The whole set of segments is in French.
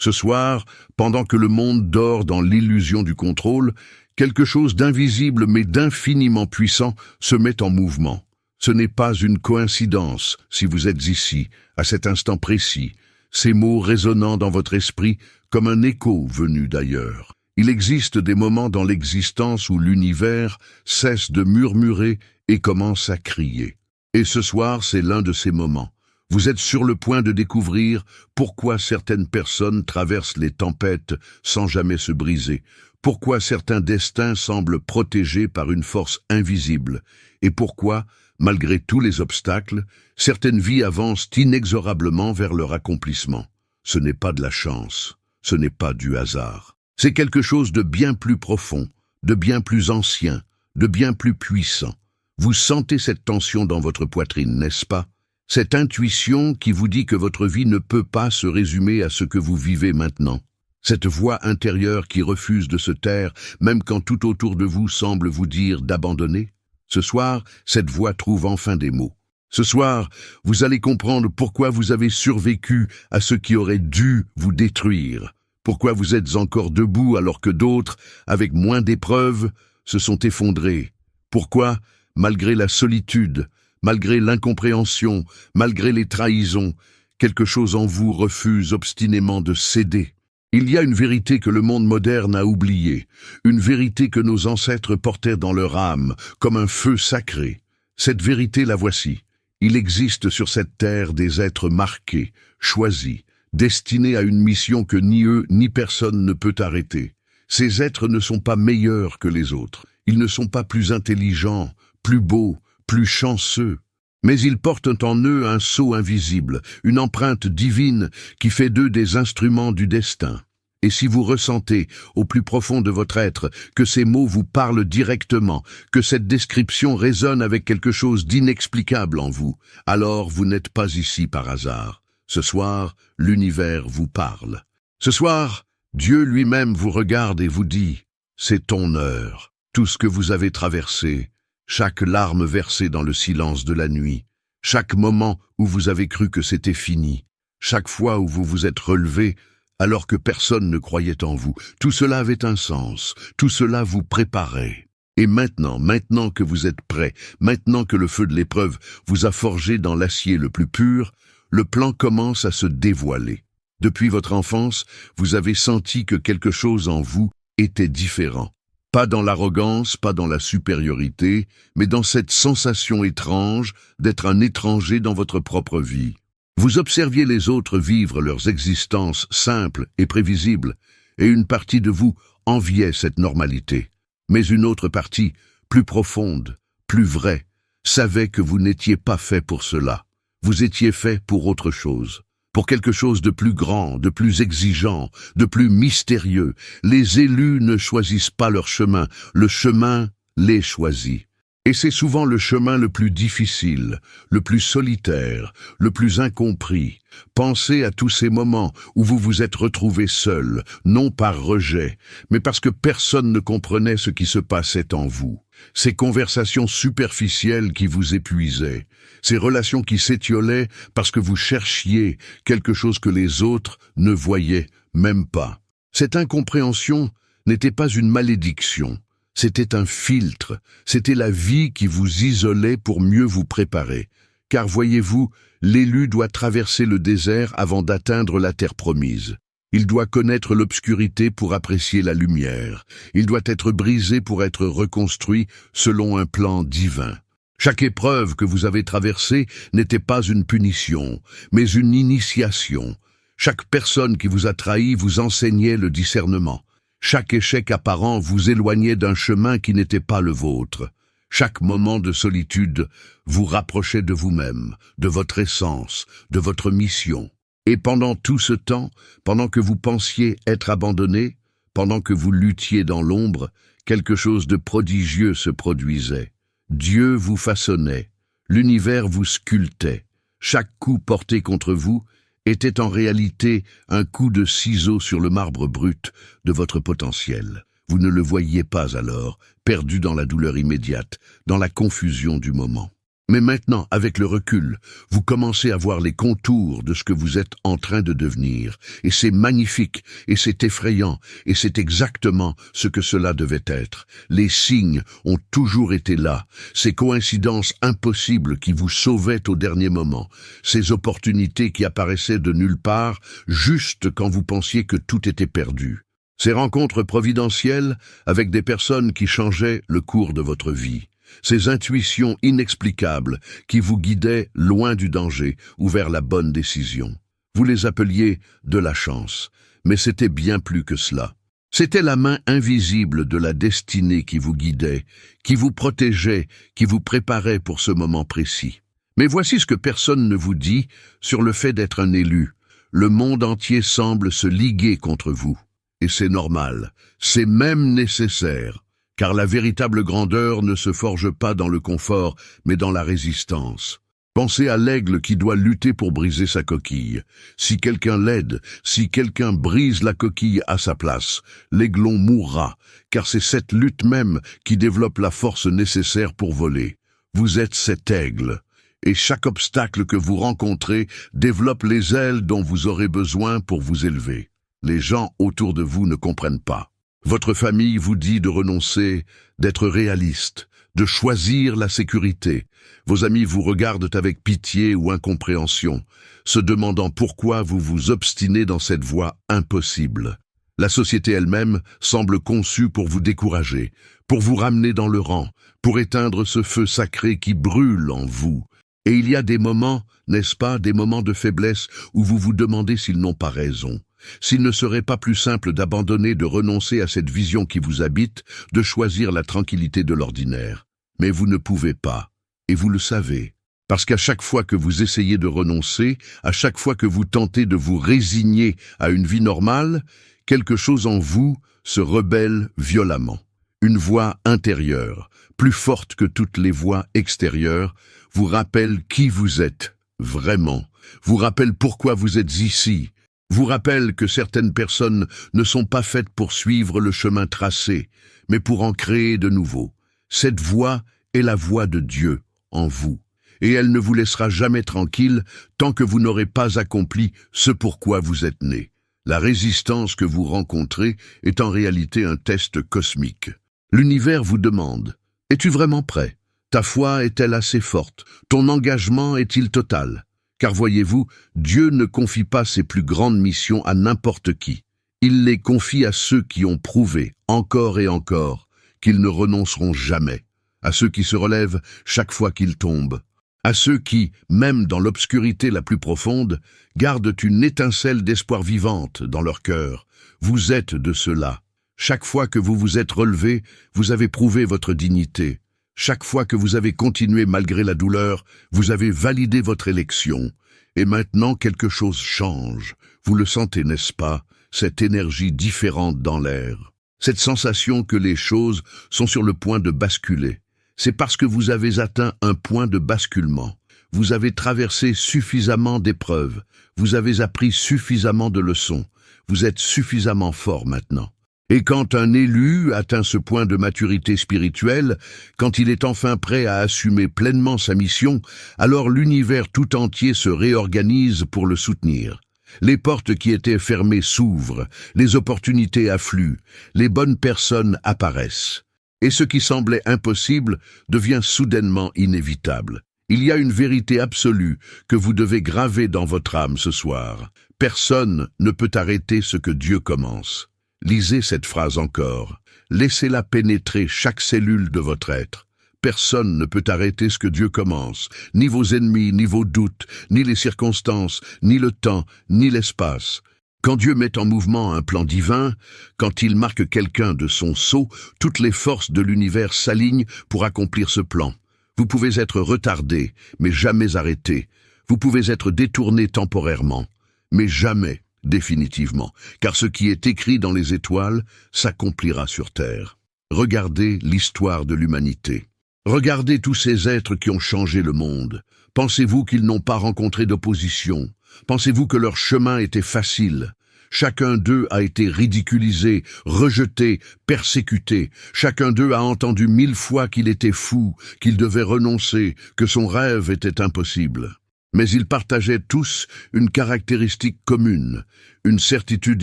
Ce soir, pendant que le monde dort dans l'illusion du contrôle, quelque chose d'invisible mais d'infiniment puissant se met en mouvement. Ce n'est pas une coïncidence si vous êtes ici, à cet instant précis, ces mots résonnant dans votre esprit comme un écho venu d'ailleurs. Il existe des moments dans l'existence où l'univers cesse de murmurer et commence à crier. Et ce soir, c'est l'un de ces moments. Vous êtes sur le point de découvrir pourquoi certaines personnes traversent les tempêtes sans jamais se briser, pourquoi certains destins semblent protégés par une force invisible, et pourquoi, malgré tous les obstacles, certaines vies avancent inexorablement vers leur accomplissement. Ce n'est pas de la chance, ce n'est pas du hasard. C'est quelque chose de bien plus profond, de bien plus ancien, de bien plus puissant. Vous sentez cette tension dans votre poitrine, n'est-ce pas? Cette intuition qui vous dit que votre vie ne peut pas se résumer à ce que vous vivez maintenant. Cette voix intérieure qui refuse de se taire, même quand tout autour de vous semble vous dire d'abandonner. Ce soir, cette voix trouve enfin des mots. Ce soir, vous allez comprendre pourquoi vous avez survécu à ce qui aurait dû vous détruire. Pourquoi vous êtes encore debout alors que d'autres, avec moins d'épreuves, se sont effondrés. Pourquoi, malgré la solitude, malgré l'incompréhension, malgré les trahisons, quelque chose en vous refuse obstinément de céder. Il y a une vérité que le monde moderne a oubliée, une vérité que nos ancêtres portaient dans leur âme, comme un feu sacré. Cette vérité, la voici. Il existe sur cette terre des êtres marqués, choisis, destinés à une mission que ni eux ni personne ne peut arrêter. Ces êtres ne sont pas meilleurs que les autres. Ils ne sont pas plus intelligents, plus beaux, plus chanceux. Mais ils portent en eux un sceau invisible, une empreinte divine qui fait d'eux des instruments du destin. Et si vous ressentez, au plus profond de votre être, que ces mots vous parlent directement, que cette description résonne avec quelque chose d'inexplicable en vous, alors vous n'êtes pas ici par hasard. Ce soir, l'univers vous parle. Ce soir, Dieu lui-même vous regarde et vous dit « C'est ton heure ». Tout ce que vous avez traversé, chaque larme versée dans le silence de la nuit, chaque moment où vous avez cru que c'était fini, chaque fois où vous vous êtes relevé alors que personne ne croyait en vous, tout cela avait un sens, tout cela vous préparait. Et maintenant que vous êtes prêt, maintenant que le feu de l'épreuve vous a forgé dans l'acier le plus pur, le plan commence à se dévoiler. Depuis votre enfance, vous avez senti que quelque chose en vous était différent. Pas dans l'arrogance, pas dans la supériorité, mais dans cette sensation étrange d'être un étranger dans votre propre vie. Vous observiez les autres vivre leurs existences simples et prévisibles, et une partie de vous enviait cette normalité. Mais une autre partie, plus profonde, plus vraie, savait que vous n'étiez pas fait pour cela. Vous étiez fait pour autre chose. Pour quelque chose de plus grand, de plus exigeant, de plus mystérieux. Les élus ne choisissent pas leur chemin, le chemin les choisit. Et c'est souvent le chemin le plus difficile, le plus solitaire, le plus incompris. Pensez à tous ces moments où vous vous êtes retrouvés seuls, non par rejet, mais parce que personne ne comprenait ce qui se passait en vous. Ces conversations superficielles qui vous épuisaient, ces relations qui s'étiolaient parce que vous cherchiez quelque chose que les autres ne voyaient même pas. Cette incompréhension n'était pas une malédiction. C'était un filtre, c'était la vie qui vous isolait pour mieux vous préparer. Car voyez-vous, l'élu doit traverser le désert avant d'atteindre la terre promise. Il doit connaître l'obscurité pour apprécier la lumière. Il doit être brisé pour être reconstruit selon un plan divin. Chaque épreuve que vous avez traversée n'était pas une punition, mais une initiation. Chaque personne qui vous a trahi vous enseignait le discernement. Chaque échec apparent vous éloignait d'un chemin qui n'était pas le vôtre. Chaque moment de solitude vous rapprochait de vous-même, de votre essence, de votre mission. Et pendant tout ce temps, pendant que vous pensiez être abandonné, pendant que vous luttiez dans l'ombre, quelque chose de prodigieux se produisait. Dieu vous façonnait, l'univers vous sculptait. Chaque coup porté contre vous était en réalité un coup de ciseau sur le marbre brut de votre potentiel. Vous ne le voyiez pas alors, perdu dans la douleur immédiate, dans la confusion du moment. Mais maintenant, avec le recul, vous commencez à voir les contours de ce que vous êtes en train de devenir. Et c'est magnifique, et c'est effrayant, et c'est exactement ce que cela devait être. Les signes ont toujours été là. Ces coïncidences impossibles qui vous sauvaient au dernier moment. Ces opportunités qui apparaissaient de nulle part, juste quand vous pensiez que tout était perdu. Ces rencontres providentielles avec des personnes qui changeaient le cours de votre vie. Ces intuitions inexplicables qui vous guidaient loin du danger ou vers la bonne décision. Vous les appeliez de la chance, mais c'était bien plus que cela. C'était la main invisible de la destinée qui vous guidait, qui vous protégeait, qui vous préparait pour ce moment précis. Mais voici ce que personne ne vous dit sur le fait d'être un élu. Le monde entier semble se liguer contre vous. Et c'est normal, c'est même nécessaire. Car la véritable grandeur ne se forge pas dans le confort, mais dans la résistance. Pensez à l'aigle qui doit lutter pour briser sa coquille. Si quelqu'un l'aide, si quelqu'un brise la coquille à sa place, l'aiglon mourra, car c'est cette lutte même qui développe la force nécessaire pour voler. Vous êtes cet aigle, et chaque obstacle que vous rencontrez développe les ailes dont vous aurez besoin pour vous élever. Les gens autour de vous ne comprennent pas. Votre famille vous dit de renoncer, d'être réaliste, de choisir la sécurité. Vos amis vous regardent avec pitié ou incompréhension, se demandant pourquoi vous vous obstinez dans cette voie impossible. La société elle-même semble conçue pour vous décourager, pour vous ramener dans le rang, pour éteindre ce feu sacré qui brûle en vous. Et il y a des moments, n'est-ce pas, des moments de faiblesse où vous vous demandez s'ils n'ont pas raison. S'il ne serait pas plus simple d'abandonner, de renoncer à cette vision qui vous habite, de choisir la tranquillité de l'ordinaire. Mais vous ne pouvez pas, et vous le savez. Parce qu'à chaque fois que vous essayez de renoncer, à chaque fois que vous tentez de vous résigner à une vie normale, quelque chose en vous se rebelle violemment. Une voix intérieure, plus forte que toutes les voix extérieures, vous rappelle qui vous êtes, vraiment. Vous rappelle pourquoi vous êtes ici. Vous rappelle que certaines personnes ne sont pas faites pour suivre le chemin tracé, mais pour en créer de nouveaux. Cette voix est la voix de Dieu en vous, et elle ne vous laissera jamais tranquille tant que vous n'aurez pas accompli ce pourquoi vous êtes né. La résistance que vous rencontrez est en réalité un test cosmique. L'univers vous demande « Es-tu vraiment prêt ? Ta foi est-elle assez forte ? Ton engagement est-il total ?» Car voyez-vous, Dieu ne confie pas ses plus grandes missions à n'importe qui. Il les confie à ceux qui ont prouvé, encore et encore, qu'ils ne renonceront jamais, à ceux qui se relèvent chaque fois qu'ils tombent, à ceux qui, même dans l'obscurité la plus profonde, gardent une étincelle d'espoir vivante dans leur cœur. Vous êtes de ceux-là. Chaque fois que vous vous êtes relevé, vous avez prouvé votre dignité. Chaque fois que vous avez continué malgré la douleur, vous avez validé votre élection. Et maintenant, quelque chose change. Vous le sentez, n'est-ce pas? Cette énergie différente dans l'air. Cette sensation que les choses sont sur le point de basculer. C'est parce que vous avez atteint un point de basculement. Vous avez traversé suffisamment d'épreuves. Vous avez appris suffisamment de leçons. Vous êtes suffisamment fort maintenant. Et quand un élu atteint ce point de maturité spirituelle, quand il est enfin prêt à assumer pleinement sa mission, alors l'univers tout entier se réorganise pour le soutenir. Les portes qui étaient fermées s'ouvrent, les opportunités affluent, les bonnes personnes apparaissent. Et ce qui semblait impossible devient soudainement inévitable. Il y a une vérité absolue que vous devez graver dans votre âme ce soir. Personne ne peut arrêter ce que Dieu commence. Lisez cette phrase encore. Laissez-la pénétrer chaque cellule de votre être. Personne ne peut arrêter ce que Dieu commence, ni vos ennemis, ni vos doutes, ni les circonstances, ni le temps, ni l'espace. Quand Dieu met en mouvement un plan divin, quand il marque quelqu'un de son sceau, toutes les forces de l'univers s'alignent pour accomplir ce plan. Vous pouvez être retardé, mais jamais arrêté. Vous pouvez être détourné temporairement, mais jamais définitivement, car ce qui est écrit dans les étoiles s'accomplira sur terre. Regardez l'histoire de l'humanité. Regardez tous ces êtres qui ont changé le monde. Pensez-vous qu'ils n'ont pas rencontré d'opposition? Pensez-vous que leur chemin était facile? Chacun d'eux a été ridiculisé, rejeté, persécuté. Chacun d'eux a entendu 1000 fois qu'il était fou, qu'il devait renoncer, que son rêve était impossible. Mais ils partageaient tous une caractéristique commune, une certitude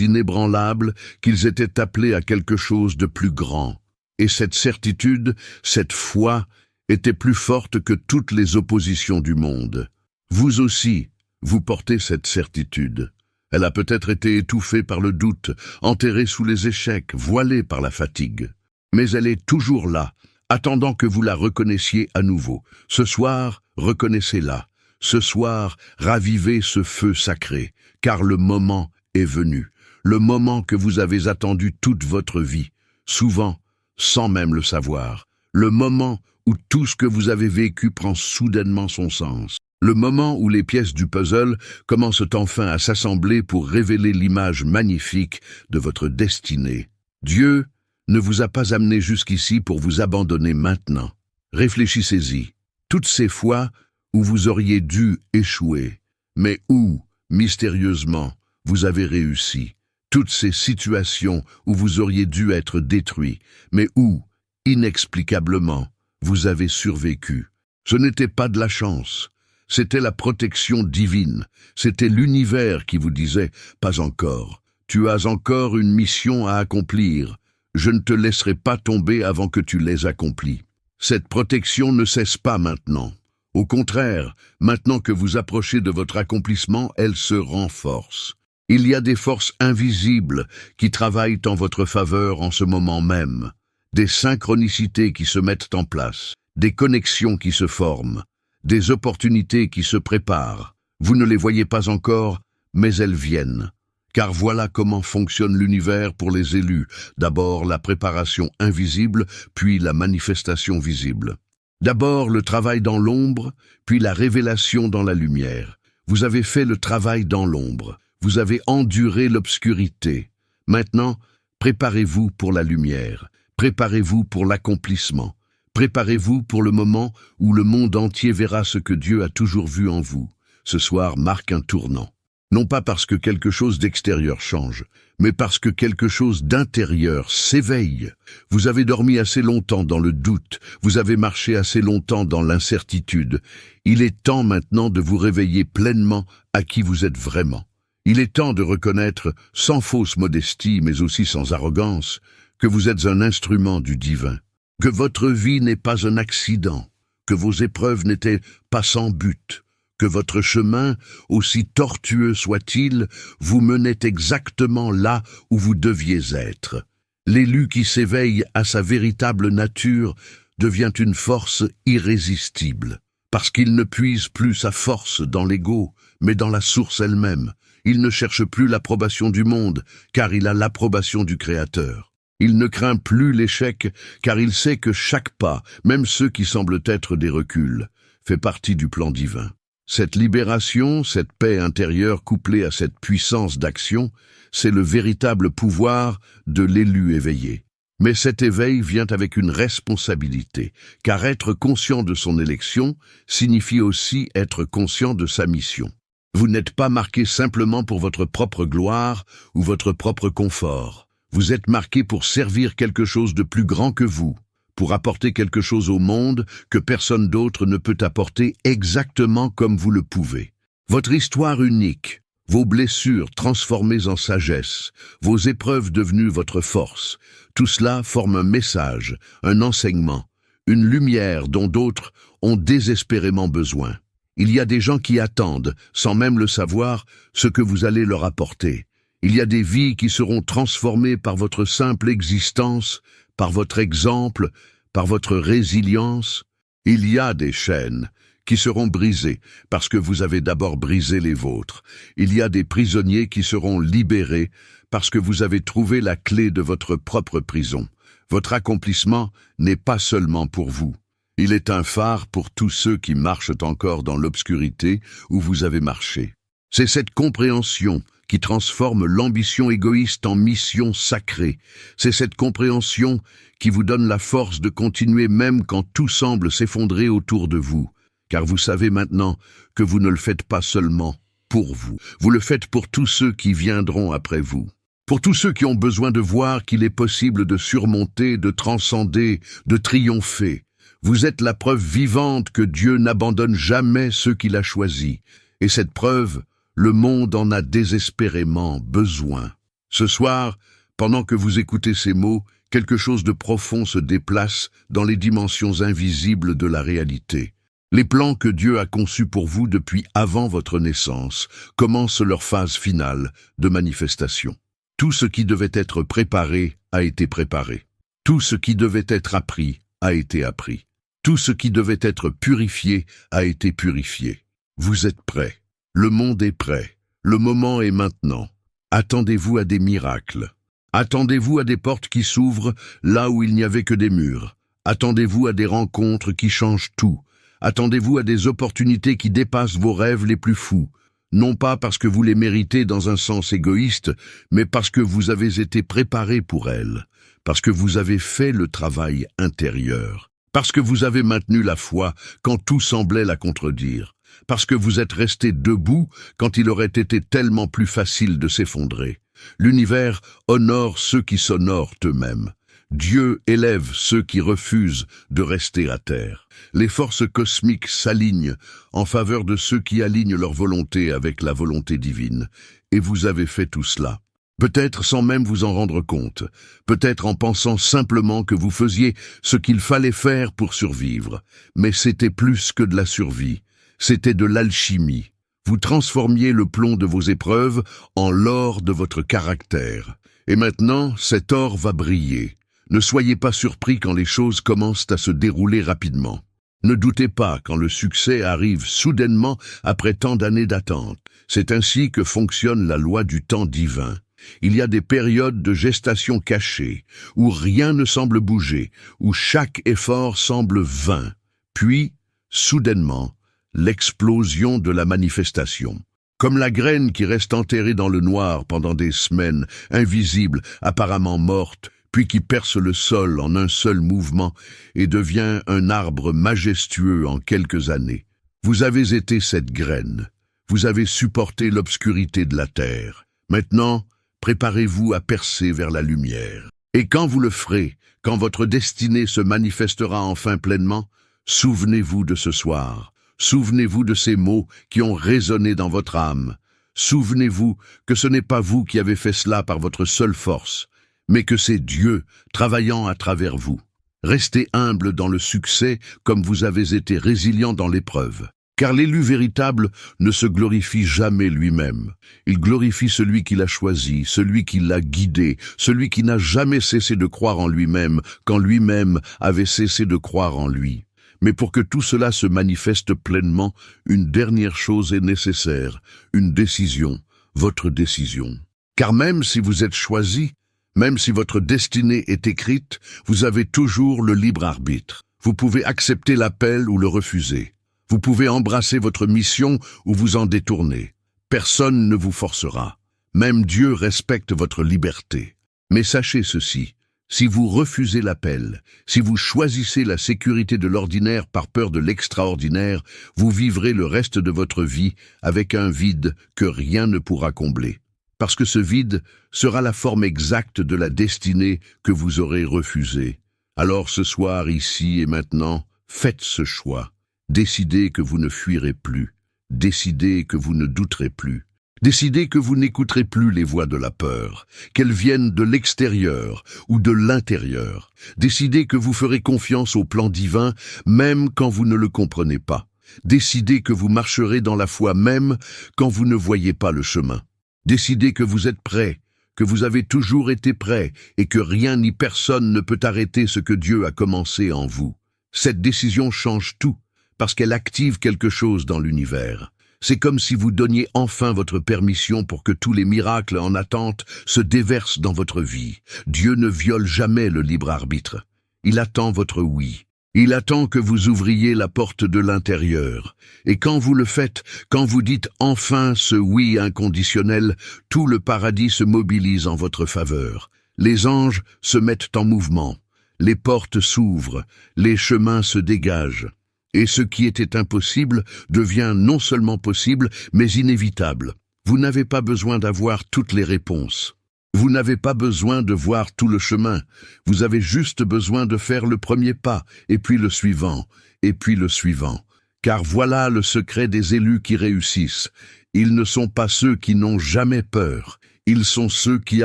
inébranlable qu'ils étaient appelés à quelque chose de plus grand. Et cette certitude, cette foi, était plus forte que toutes les oppositions du monde. Vous aussi, vous portez cette certitude. Elle a peut-être été étouffée par le doute, enterrée sous les échecs, voilée par la fatigue. Mais elle est toujours là, attendant que vous la reconnaissiez à nouveau. Ce soir, reconnaissez-la. Ce soir, ravivez ce feu sacré, car le moment est venu. Le moment que vous avez attendu toute votre vie, souvent sans même le savoir. Le moment où tout ce que vous avez vécu prend soudainement son sens. Le moment où les pièces du puzzle commencent enfin à s'assembler pour révéler l'image magnifique de votre destinée. Dieu ne vous a pas amené jusqu'ici pour vous abandonner maintenant. Réfléchissez-y. Toutes ces fois où vous auriez dû échouer, mais où, mystérieusement, vous avez réussi. Toutes ces situations où vous auriez dû être détruit, mais où, inexplicablement, vous avez survécu. Ce n'était pas de la chance. C'était la protection divine. C'était l'univers qui vous disait « Pas encore. Tu as encore une mission à accomplir. Je ne te laisserai pas tomber avant que tu l'aies accomplie. » Cette protection ne cesse pas maintenant. Au contraire, maintenant que vous approchez de votre accomplissement, elle se renforce. Il y a des forces invisibles qui travaillent en votre faveur en ce moment même. Des synchronicités qui se mettent en place. Des connexions qui se forment. Des opportunités qui se préparent. Vous ne les voyez pas encore, mais elles viennent. Car voilà comment fonctionne l'univers pour les élus. D'abord la préparation invisible, puis la manifestation visible. D'abord le travail dans l'ombre, puis la révélation dans la lumière. Vous avez fait le travail dans l'ombre. Vous avez enduré l'obscurité. Maintenant, préparez-vous pour la lumière. Préparez-vous pour l'accomplissement. Préparez-vous pour le moment où le monde entier verra ce que Dieu a toujours vu en vous. Ce soir marque un tournant. Non pas parce que quelque chose d'extérieur change, mais parce que quelque chose d'intérieur s'éveille. Vous avez dormi assez longtemps dans le doute, vous avez marché assez longtemps dans l'incertitude. Il est temps maintenant de vous réveiller pleinement à qui vous êtes vraiment. Il est temps de reconnaître, sans fausse modestie, mais aussi sans arrogance, que vous êtes un instrument du divin. Que votre vie n'est pas un accident, que vos épreuves n'étaient pas sans but, que votre chemin, aussi tortueux soit-il, vous menait exactement là où vous deviez être. L'élu qui s'éveille à sa véritable nature devient une force irrésistible, parce qu'il ne puise plus sa force dans l'ego, mais dans la source elle-même. Il ne cherche plus l'approbation du monde, car il a l'approbation du Créateur. Il ne craint plus l'échec, car il sait que chaque pas, même ceux qui semblent être des reculs, fait partie du plan divin. Cette libération, cette paix intérieure couplée à cette puissance d'action, c'est le véritable pouvoir de l'élu éveillé. Mais cet éveil vient avec une responsabilité, car être conscient de son élection signifie aussi être conscient de sa mission. Vous n'êtes pas marqué simplement pour votre propre gloire ou votre propre confort. Vous êtes marqué pour servir quelque chose de plus grand que vous, pour apporter quelque chose au monde que personne d'autre ne peut apporter exactement comme vous le pouvez. Votre histoire unique, vos blessures transformées en sagesse, vos épreuves devenues votre force, tout cela forme un message, un enseignement, une lumière dont d'autres ont désespérément besoin. Il y a des gens qui attendent, sans même le savoir, ce que vous allez leur apporter. Il y a des vies qui seront transformées par votre simple existence, par votre exemple, par votre résilience. Il y a des chaînes qui seront brisées parce que vous avez d'abord brisé les vôtres. Il y a des prisonniers qui seront libérés parce que vous avez trouvé la clé de votre propre prison. Votre accomplissement n'est pas seulement pour vous. Il est un phare pour tous ceux qui marchent encore dans l'obscurité où vous avez marché. C'est cette compréhension qui transforme l'ambition égoïste en mission sacrée. C'est cette compréhension qui vous donne la force de continuer même quand tout semble s'effondrer autour de vous, car vous savez maintenant que vous ne le faites pas seulement pour vous. Vous le faites pour tous ceux qui viendront après vous. Pour tous ceux qui ont besoin de voir qu'il est possible de surmonter, de transcender, de triompher. Vous êtes la preuve vivante que Dieu n'abandonne jamais ceux qu'il a choisis. Et cette preuve, le monde en a désespérément besoin. Ce soir, pendant que vous écoutez ces mots, quelque chose de profond se déplace dans les dimensions invisibles de la réalité. Les plans que Dieu a conçus pour vous depuis avant votre naissance commencent leur phase finale de manifestation. Tout ce qui devait être préparé a été préparé. Tout ce qui devait être appris a été appris. Tout ce qui devait être purifié a été purifié. Vous êtes prêts. Le monde est prêt. Le moment est maintenant. Attendez-vous à des miracles. Attendez-vous à des portes qui s'ouvrent là où il n'y avait que des murs. Attendez-vous à des rencontres qui changent tout. Attendez-vous à des opportunités qui dépassent vos rêves les plus fous. Non pas parce que vous les méritez dans un sens égoïste, mais parce que vous avez été préparés pour elles, parce que vous avez fait le travail intérieur, parce que vous avez maintenu la foi quand tout semblait la contredire, parce que vous êtes restés debout quand il aurait été tellement plus facile de s'effondrer. L'univers honore ceux qui s'honorent eux-mêmes. Dieu élève ceux qui refusent de rester à terre. Les forces cosmiques s'alignent en faveur de ceux qui alignent leur volonté avec la volonté divine. Et vous avez fait tout cela. Peut-être sans même vous en rendre compte. Peut-être en pensant simplement que vous faisiez ce qu'il fallait faire pour survivre. Mais c'était plus que de la survie. C'était de l'alchimie. Vous transformiez le plomb de vos épreuves en l'or de votre caractère. Et maintenant, cet or va briller. Ne soyez pas surpris quand les choses commencent à se dérouler rapidement. Ne doutez pas quand le succès arrive soudainement après tant d'années d'attente. C'est ainsi que fonctionne la loi du temps divin. Il y a des périodes de gestation cachée, où rien ne semble bouger, où chaque effort semble vain. Puis, soudainement, l'explosion de la manifestation. Comme la graine qui reste enterrée dans le noir pendant des semaines, invisible, apparemment morte, puis qui perce le sol en un seul mouvement et devient un arbre majestueux en quelques années. Vous avez été cette graine. Vous avez supporté l'obscurité de la terre. Maintenant, préparez-vous à percer vers la lumière. Et quand vous le ferez, quand votre destinée se manifestera enfin pleinement, souvenez-vous de ce soir. Souvenez-vous de ces mots qui ont résonné dans votre âme. Souvenez-vous que ce n'est pas vous qui avez fait cela par votre seule force, mais que c'est Dieu travaillant à travers vous. Restez humble dans le succès comme vous avez été résilient dans l'épreuve. Car l'élu véritable ne se glorifie jamais lui-même. Il glorifie celui qui l'a choisi, celui qui l'a guidé, celui qui n'a jamais cessé de croire en lui-même quand lui-même avait cessé de croire en lui. Mais pour que tout cela se manifeste pleinement, une dernière chose est nécessaire, une décision, votre décision. Car même si vous êtes choisi, même si votre destinée est écrite, vous avez toujours le libre arbitre. Vous pouvez accepter l'appel ou le refuser. Vous pouvez embrasser votre mission ou vous en détourner. Personne ne vous forcera. Même Dieu respecte votre liberté. Mais sachez ceci, si vous refusez l'appel, si vous choisissez la sécurité de l'ordinaire par peur de l'extraordinaire, vous vivrez le reste de votre vie avec un vide que rien ne pourra combler. Parce que ce vide sera la forme exacte de la destinée que vous aurez refusée. Alors ce soir, ici et maintenant, faites ce choix. Décidez que vous ne fuirez plus. Décidez que vous ne douterez plus. Décidez que vous n'écouterez plus les voix de la peur, qu'elles viennent de l'extérieur ou de l'intérieur. Décidez que vous ferez confiance au plan divin, même quand vous ne le comprenez pas. Décidez que vous marcherez dans la foi même quand vous ne voyez pas le chemin. Décidez que vous êtes prêts, que vous avez toujours été prêts et que rien ni personne ne peut arrêter ce que Dieu a commencé en vous. Cette décision change tout, parce qu'elle active quelque chose dans l'univers. C'est comme si vous donniez enfin votre permission pour que tous les miracles en attente se déversent dans votre vie. Dieu ne viole jamais le libre arbitre. Il attend votre oui. Il attend que vous ouvriez la porte de l'intérieur. Et quand vous le faites, quand vous dites enfin ce oui inconditionnel, tout le paradis se mobilise en votre faveur. Les anges se mettent en mouvement. Les portes s'ouvrent. Les chemins se dégagent. Et ce qui était impossible devient non seulement possible, mais inévitable. Vous n'avez pas besoin d'avoir toutes les réponses. Vous n'avez pas besoin de voir tout le chemin. Vous avez juste besoin de faire le premier pas, et puis le suivant, et puis le suivant. Car voilà le secret des élus qui réussissent. Ils ne sont pas ceux qui n'ont jamais peur. Ils sont ceux qui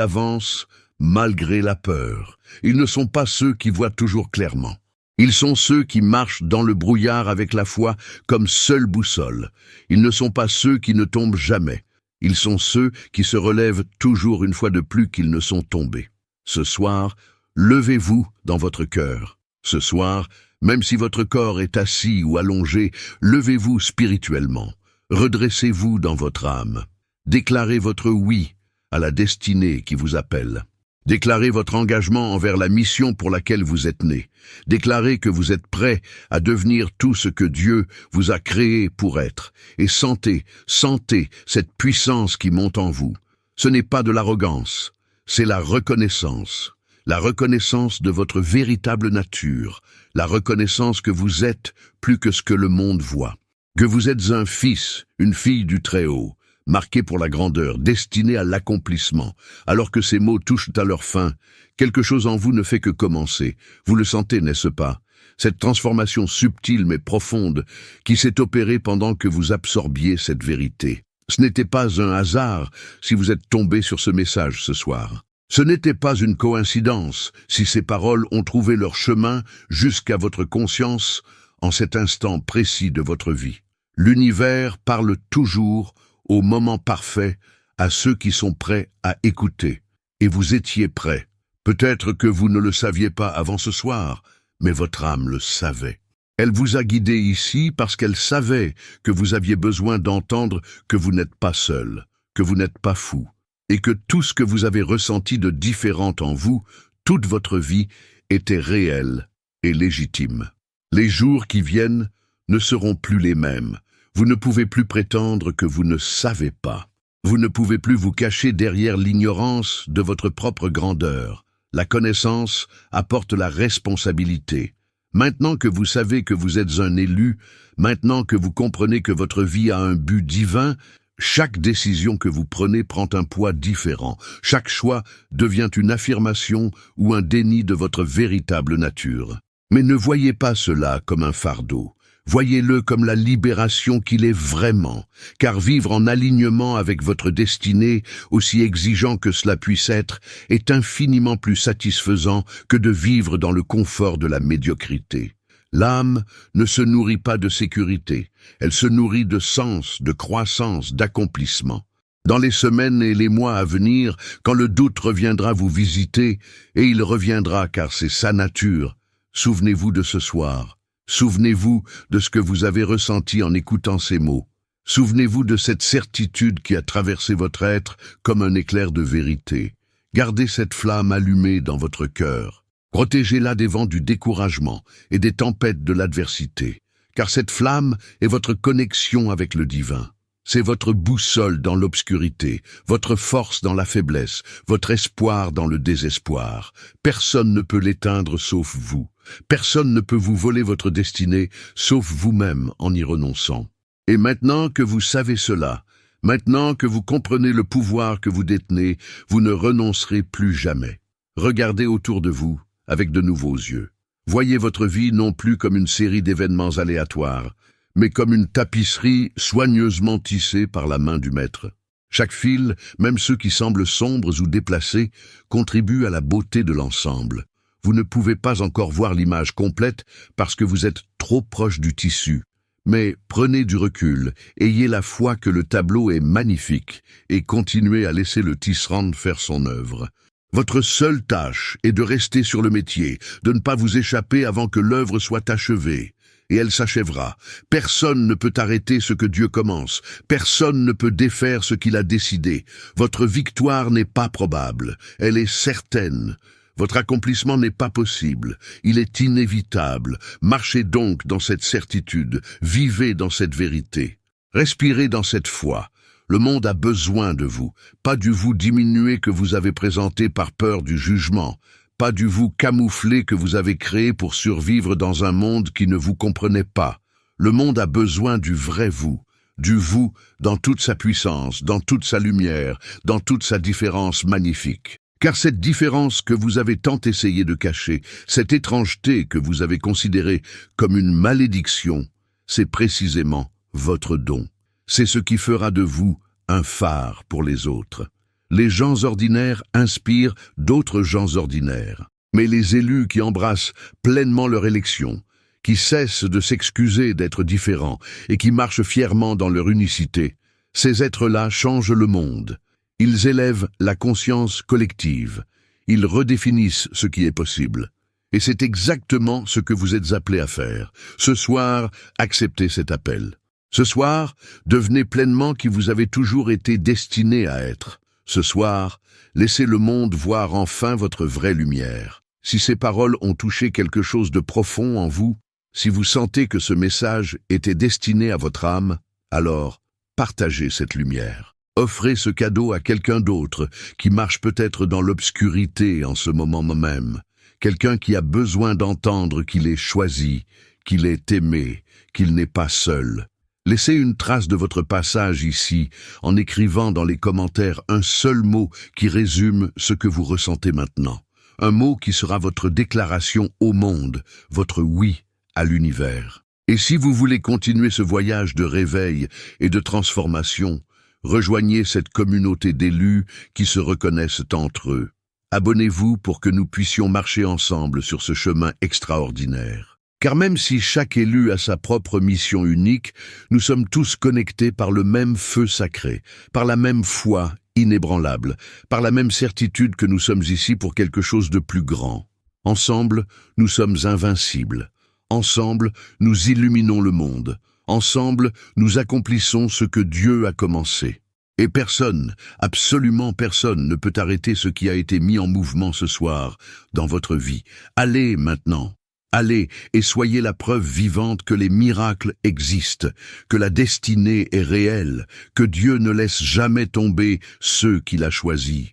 avancent malgré la peur. Ils ne sont pas ceux qui voient toujours clairement. Ils sont ceux qui marchent dans le brouillard avec la foi comme seule boussole. Ils ne sont pas ceux qui ne tombent jamais. Ils sont ceux qui se relèvent toujours une fois de plus qu'ils ne sont tombés. Ce soir, levez-vous dans votre cœur. Ce soir, même si votre corps est assis ou allongé, levez-vous spirituellement. Redressez-vous dans votre âme. Déclarez votre oui à la destinée qui vous appelle. Déclarez votre engagement envers la mission pour laquelle vous êtes né. Déclarez que vous êtes prêt à devenir tout ce que Dieu vous a créé pour être. Et sentez cette puissance qui monte en vous. Ce n'est pas de l'arrogance, c'est la reconnaissance. La reconnaissance de votre véritable nature. La reconnaissance que vous êtes plus que ce que le monde voit. Que vous êtes un fils, une fille du Très-Haut, marqué pour la grandeur, destiné à l'accomplissement. Alors que ces mots touchent à leur fin, quelque chose en vous ne fait que commencer. Vous le sentez, n'est-ce pas? Cette transformation subtile mais profonde qui s'est opérée pendant que vous absorbiez cette vérité. Ce n'était pas un hasard si vous êtes tombé sur ce message ce soir. Ce n'était pas une coïncidence si ces paroles ont trouvé leur chemin jusqu'à votre conscience en cet instant précis de votre vie. L'univers parle toujours au moment parfait à ceux qui sont prêts à écouter. Et vous étiez prêts. Peut-être que vous ne le saviez pas avant ce soir, mais votre âme le savait. Elle vous a guidé ici parce qu'elle savait que vous aviez besoin d'entendre que vous n'êtes pas seul, que vous n'êtes pas fou, et que tout ce que vous avez ressenti de différent en vous, toute votre vie, était réel et légitime. Les jours qui viennent ne seront plus les mêmes. Vous ne pouvez plus prétendre que vous ne savez pas. Vous ne pouvez plus vous cacher derrière l'ignorance de votre propre grandeur. La connaissance apporte la responsabilité. Maintenant que vous savez que vous êtes un élu, maintenant que vous comprenez que votre vie a un but divin, chaque décision que vous prenez prend un poids différent. Chaque choix devient une affirmation ou un déni de votre véritable nature. Mais ne voyez pas cela comme un fardeau. Voyez-le comme la libération qu'il est vraiment, car vivre en alignement avec votre destinée, aussi exigeant que cela puisse être, est infiniment plus satisfaisant que de vivre dans le confort de la médiocrité. L'âme ne se nourrit pas de sécurité, elle se nourrit de sens, de croissance, d'accomplissement. Dans les semaines et les mois à venir, quand le doute reviendra vous visiter, et il reviendra car c'est sa nature, souvenez-vous de ce soir. Souvenez-vous de ce que vous avez ressenti en écoutant ces mots. Souvenez-vous de cette certitude qui a traversé votre être comme un éclair de vérité. Gardez cette flamme allumée dans votre cœur. Protégez-la des vents du découragement et des tempêtes de l'adversité, car cette flamme est votre connexion avec le divin. C'est votre boussole dans l'obscurité, votre force dans la faiblesse, votre espoir dans le désespoir. Personne ne peut l'éteindre sauf vous. Personne ne peut vous voler votre destinée, sauf vous-même en y renonçant. Et maintenant que vous savez cela, maintenant que vous comprenez le pouvoir que vous détenez, vous ne renoncerez plus jamais. Regardez autour de vous avec de nouveaux yeux. Voyez votre vie non plus comme une série d'événements aléatoires, mais comme une tapisserie soigneusement tissée par la main du maître. Chaque fil, même ceux qui semblent sombres ou déplacés, contribue à la beauté de l'ensemble. Vous ne pouvez pas encore voir l'image complète parce que vous êtes trop proche du tissu. Mais prenez du recul, ayez la foi que le tableau est magnifique et continuez à laisser le tisserand faire son œuvre. Votre seule tâche est de rester sur le métier, de ne pas vous échapper avant que l'œuvre soit achevée. Et elle s'achèvera. Personne ne peut arrêter ce que Dieu commence. Personne ne peut défaire ce qu'il a décidé. Votre victoire n'est pas probable. Elle est certaine. Votre accomplissement n'est pas possible, il est inévitable. Marchez donc dans cette certitude, vivez dans cette vérité. Respirez dans cette foi. Le monde a besoin de vous, pas du vous diminué que vous avez présenté par peur du jugement, pas du vous camouflé que vous avez créé pour survivre dans un monde qui ne vous comprenait pas. Le monde a besoin du vrai vous, du vous dans toute sa puissance, dans toute sa lumière, dans toute sa différence magnifique. Car cette différence que vous avez tant essayé de cacher, cette étrangeté que vous avez considérée comme une malédiction, c'est précisément votre don. C'est ce qui fera de vous un phare pour les autres. Les gens ordinaires inspirent d'autres gens ordinaires. Mais les élus qui embrassent pleinement leur élection, qui cessent de s'excuser d'être différents et qui marchent fièrement dans leur unicité, ces êtres-là changent le monde. Ils élèvent la conscience collective. Ils redéfinissent ce qui est possible. Et c'est exactement ce que vous êtes appelés à faire. Ce soir, acceptez cet appel. Ce soir, devenez pleinement qui vous avez toujours été destiné à être. Ce soir, laissez le monde voir enfin votre vraie lumière. Si ces paroles ont touché quelque chose de profond en vous, si vous sentez que ce message était destiné à votre âme, alors partagez cette lumière. Offrez ce cadeau à quelqu'un d'autre qui marche peut-être dans l'obscurité en ce moment même. Quelqu'un qui a besoin d'entendre qu'il est choisi, qu'il est aimé, qu'il n'est pas seul. Laissez une trace de votre passage ici en écrivant dans les commentaires un seul mot qui résume ce que vous ressentez maintenant. Un mot qui sera votre déclaration au monde, votre oui à l'univers. Et si vous voulez continuer ce voyage de réveil et de transformation, rejoignez cette communauté d'élus qui se reconnaissent entre eux. Abonnez-vous pour que nous puissions marcher ensemble sur ce chemin extraordinaire. Car même si chaque élu a sa propre mission unique, nous sommes tous connectés par le même feu sacré, par la même foi inébranlable, par la même certitude que nous sommes ici pour quelque chose de plus grand. Ensemble, nous sommes invincibles. Ensemble, nous illuminons le monde. Ensemble, nous accomplissons ce que Dieu a commencé. Et personne, absolument personne, ne peut arrêter ce qui a été mis en mouvement ce soir dans votre vie. Allez maintenant. Allez et soyez la preuve vivante que les miracles existent, que la destinée est réelle, que Dieu ne laisse jamais tomber ceux qu'il a choisis.